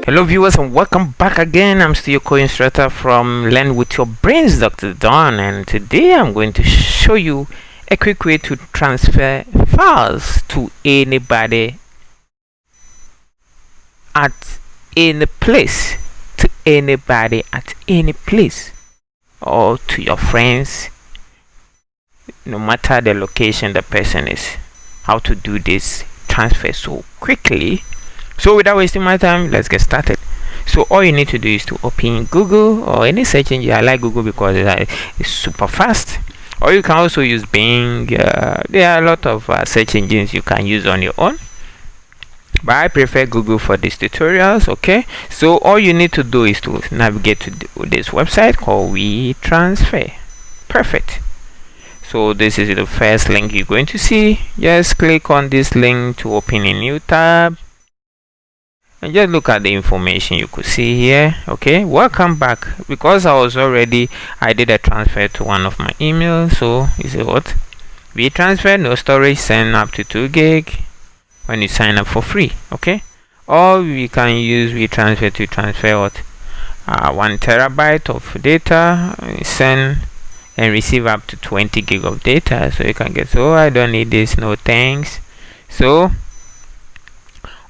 Hello viewers, and welcome back again. I'm still your co-instructor from Learn With Your Brains, Dr. Don, and today I'm going to show you a quick way to transfer files to anybody at any place, or to your friends, no matter the location the person is. How to do this transfer so quickly. So without wasting my time, let's get started. So all you need to do is to open Google or any search engine. I like Google because it's super fast. Or you can also use Bing. There are a lot of search engines you can use on your own, but I prefer Google for these tutorials. Okay, so all you need to do is to navigate to this website called WeTransfer. Perfect. So this is the first link you're going to see. Just click on this link to open a new tab and just look at the information you could see here. Okay, welcome back. Because I did a transfer to one of my emails. So you see what? WeTransfer, no storage, send up to 2 gig when you sign up for free. Okay, or we can use WeTransfer to transfer what 1 terabyte of data, send and receive up to 20 gig of data. So you can get, so I don't need this, no thanks. So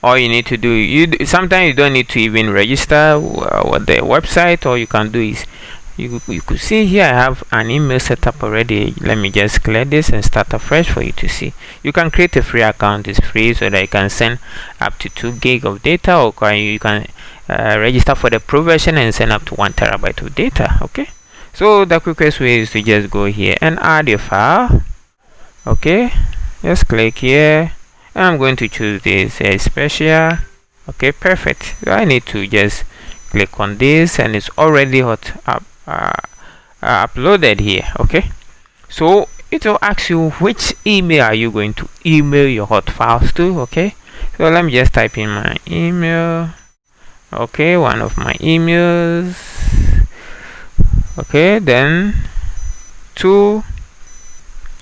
all you need to do, sometimes you don't need to even register with the website. All you can do is you could see here I have an email set up already. Let me just clear this and start afresh for you to see. You can create a free account. It's free, so that you can send up to 2 gig of data, or you can register for the pro version and send up to 1 terabyte of data. Okay, so the quickest way is to just go here and add your file. Okay, just click here. I'm going to choose this special. Okay, perfect. So I need to just click on this, and it's already uploaded here. Okay, so it will ask you which email are you going to email your hot files to. Okay, so let me just type in my email. Okay, one of my emails. Okay, then to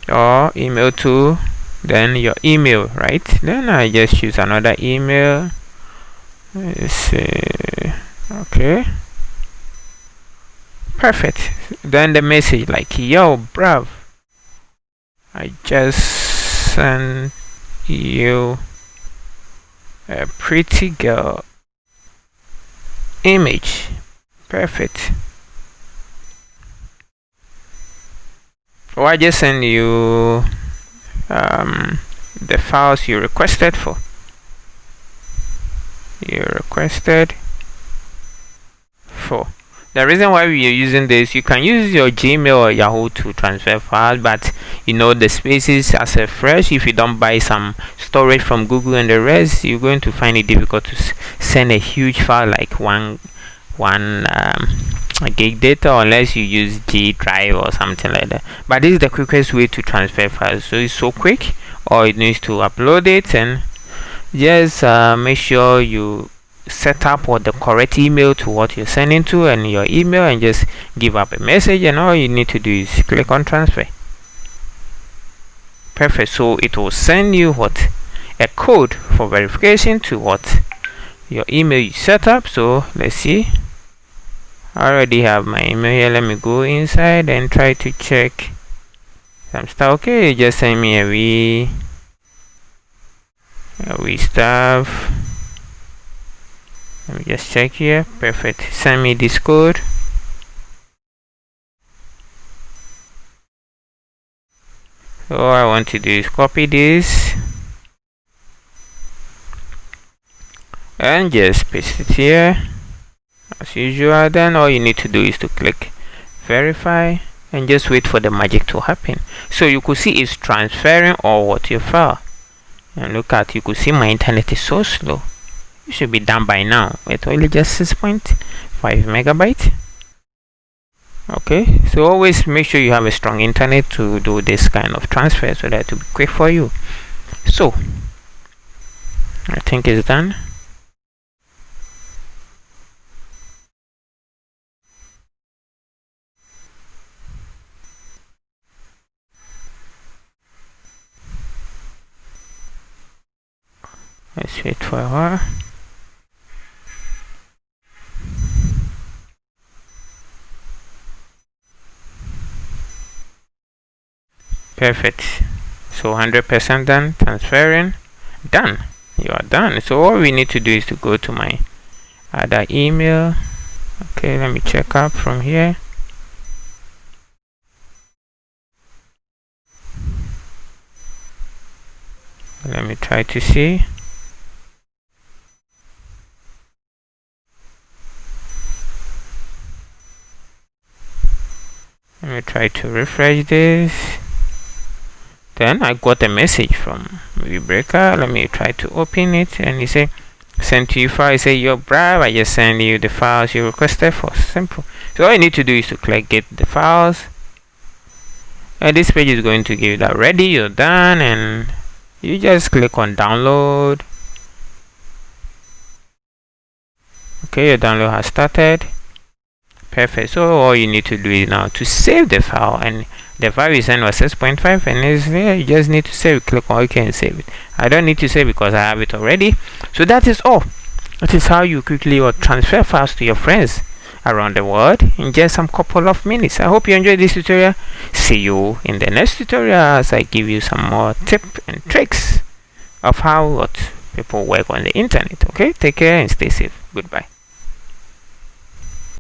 or email to, then your email, right? Then I just choose another email. Let's see. Okay, perfect. Then the message like, yo bruv, I just sent you a pretty girl image. Perfect. Or I just send you the files you requested for. The reason why we are using this, you can use your Gmail or Yahoo to transfer files, but you know the spaces as a fresh. If you don't buy some storage from Google and the rest, you're going to find it difficult to send a huge file like one gig data, unless you use G Drive or something like that. But this is the quickest way to transfer files. So it's so quick. All it needs to upload it, and just make sure you set up what the correct email to what you're sending to, and your email, and just give up a message, and all you need to do is click on transfer. Perfect. So it will send you what, a code for verification to what, your email you set up. So let's see, I already have my email here. Let me go inside and try to check some stuff. Okay, just send me a we stuff. Let me just check here. Perfect. Send me this code. So all I want to do is copy this and just paste it here as usual. Then all you need to do is to click verify and just wait for the magic to happen. So you could see it's transferring all what your file. And look at, you could see my internet is so slow. It should be done by now. It's only just 6.5 megabyte. Okay, so always make sure you have a strong internet to do this kind of transfer, so that it will be quick for you. So I think it's done. Let's wait for a while. Perfect. So 100% done. Transferring. Done. You are done. So all we need to do is to go to my other email. Okay, let me check up from here. Let me try to see. Let me try to refresh this. Then I got a message from Breaker. Let me try to open it, and it say send to you file. It say your bribe. I just send you the files you requested for. Simple. So all you need to do is to click get the files, and this page is going to give you that ready. You're done, and you just click on download. Okay, your download has started. Perfect. So all you need to do is now to save the file, and the file we sent was 6.5, and it's there. You just need to save. Click on OK and save it. I don't need to save because I have it already. So that is all. That is how you quickly transfer files to your friends around the world in just some couple of minutes. I hope you enjoyed this tutorial. See you in the next tutorial as I give you some more tips and tricks of how people work on the internet. Okay, take care and stay safe. Goodbye.